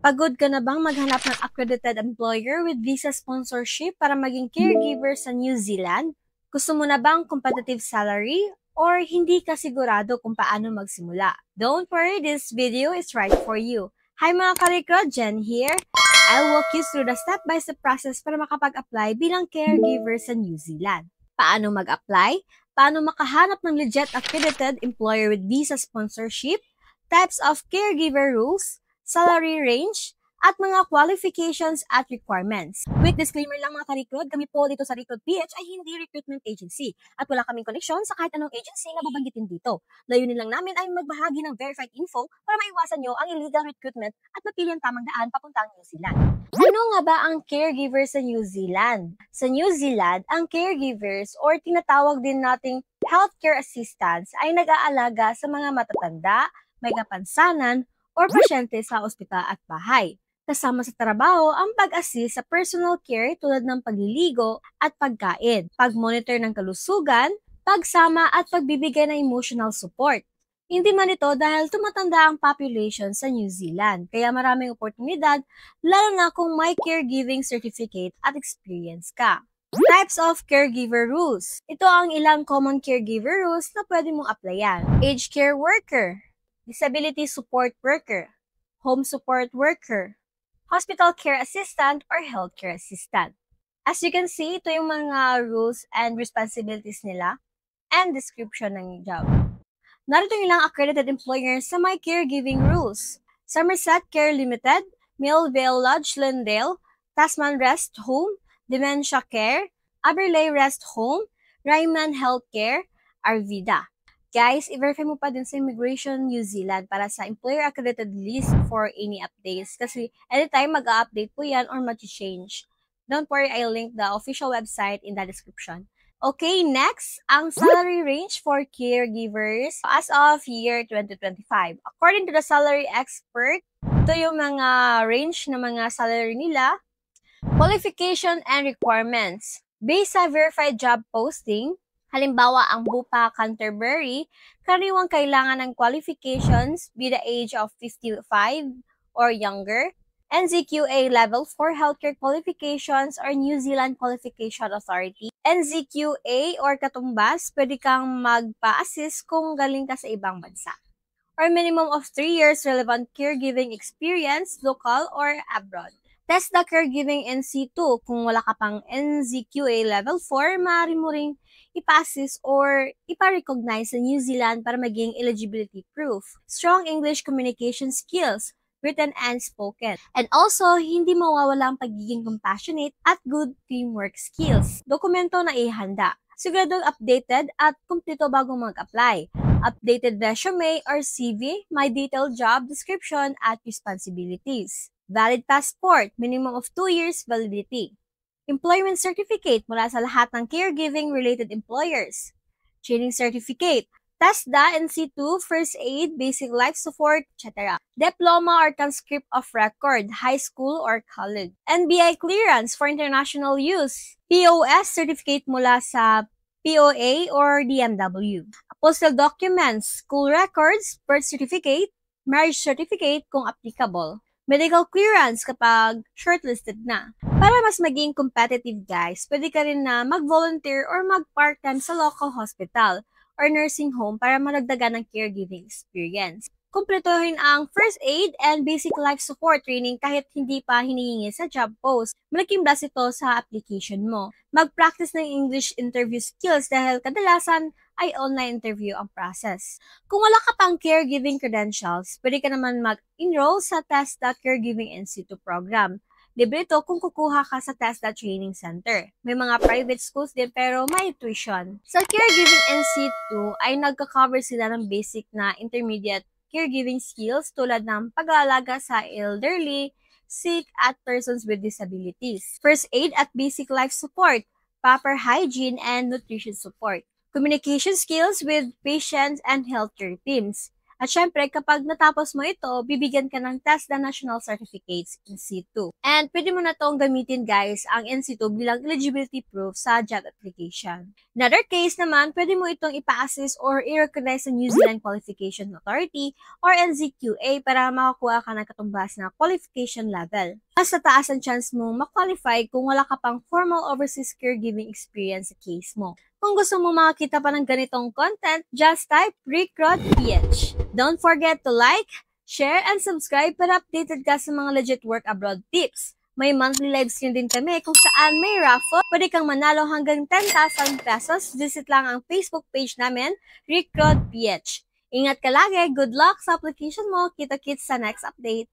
Pagod ka na bang maghanap ng accredited employer with visa sponsorship para maging caregiver sa New Zealand? Gusto mo na bang competitive salary? Or hindi ka sigurado kung paano magsimula? Don't worry, this video is right for you. Hi mga ka-recruit, Jen here. I'll walk you through the step-by-step process para makapag-apply bilang caregiver sa New Zealand. Paano mag-apply? Paano makahanap ng legit accredited employer with visa sponsorship? Types of caregiver rules? Salary range, at mga qualifications at requirements. Quick disclaimer lang mga ka-recruit, kami po dito sa Recruit PH ay hindi recruitment agency at wala kaming koneksyon sa kahit anong agency na babanggitin dito. Layunin lang namin ay magbahagi ng verified info para maiwasan nyo ang illegal recruitment at mapili ang tamang daan papuntang New Zealand. Ano nga ba ang caregiver sa New Zealand? Sa New Zealand, ang caregivers or tinatawag din nating healthcare assistants ay nag-aalaga sa mga matatanda, may kapansanan, or pasyente sa ospital at bahay. Kasama sa trabaho ang pag-assist sa personal care tulad ng pagliligo at pagkain, pag-monitor ng kalusugan, pagsama at pagbibigay ng emotional support. Hindi man ito dahil tumatanda ang population sa New Zealand, kaya maraming oportunidad lalo na kung may caregiving certificate at experience ka. Types of caregiver rules. Ito ang ilang common caregiver rules na pwede mong applyan. Aged care worker, disability support worker, home support worker, hospital care assistant, or healthcare assistant. As you can see, ito yung mga rules and responsibilities nila and description ng job. Narito nilang accredited employers sa my caregiving rules. Somerset Care Limited, Millvale Lodge Lindale, Tasman Rest Home, Dementia Care, Aberley Rest Home, Ryman Healthcare, Arvida. Guys, i-verify mo pa din sa Immigration New Zealand para sa employer accredited list for any updates kasi anytime mag-update po yan or mag-change. Don't worry, I'll link the official website in the description. Okay, next, ang salary range for caregivers as of year 2025. According to the salary expert, ito yung mga range ng mga salary nila. Qualification and requirements. Based sa verified job posting, halimbawa, ang Bupa Canterbury, karaniwang kailangan ng qualifications be the age of 55 or younger, NZQA Level 4 Healthcare Qualifications or New Zealand Qualification Authority. NZQA or katumbas, pwede kang magpa-assist kung galing ka sa ibang bansa. Or minimum of 3 years relevant caregiving experience, local or abroad. Test the caregiving NC2. Kung wala ka pang NZQA Level 4, maaari mo ring ipa-assist or ipa-recognize sa New Zealand para maging eligibility proof. Strong English communication skills, written and spoken. And also, hindi mawawala ang pagiging compassionate at good teamwork skills. Dokumento na ihanda. Siguradong updated at kumpleto bago mag-apply. Updated resume or CV, my detailed job description at responsibilities. Valid passport, minimum of 2 years validity. Employment certificate mula sa lahat ng caregiving-related employers. Training certificate, TESDA, NC2, First Aid, Basic Life Support, etc. Diploma or transcript of record, high school or college. NBI clearance for international use. POS certificate mula sa POA or DMW. Postal documents, school records, birth certificate, marriage certificate kung applicable. Medical clearance kapag shortlisted na. Para mas maging competitive guys, pwede ka rin na mag-volunteer or mag-part-time sa local hospital or nursing home para maragdagan ng caregiving experience. Kumpletuhin ang first aid and basic life support training kahit hindi pa hinihingi sa job post. Malaking plus ito sa application mo. Mag-practice ng English interview skills dahil kadalasan ay online interview ang process. Kung wala ka pang caregiving credentials, pwede ka naman mag-enroll sa Test.Caregiving NC2 program. Libre ito kung kukuha ka sa TESDA Training Center. May mga private schools din pero may tuition. Sa Caregiving NC2 ay nagka-cover sila ng basic na intermediate caregiving skills tulad ng pag-aalaga sa elderly, sick, at persons with disabilities. First aid at basic life support, proper hygiene, and nutrition support. Communication skills with patients and healthcare teams. At syempre, kapag natapos mo ito, bibigyan ka ng TESDA National Certificates in situ. And pwede mo na itong gamitin guys, ang NC2 bilang eligibility proof sa job application. Another case naman, pwede mo itong ipa-assist or i-recognize sa New Zealand Qualification Authority or NZQA para makakuha ka ng katumbas na qualification level. Mas taas ang chance mong ma-qualify kung wala ka pang formal overseas caregiving experience sa case mo. Kung gusto mo makakita pa ng ganitong content, just type RickRodPH. Don't forget to like, share, and subscribe para updated ka sa mga legit work abroad tips. May monthly live stream din kami kung saan may raffle. Pwede kang manalo hanggang 10,000 pesos. Visit lang ang Facebook page namin, RickRodPH. Ingat ka lagi. Good luck sa application mo. Kita-kits sa next update.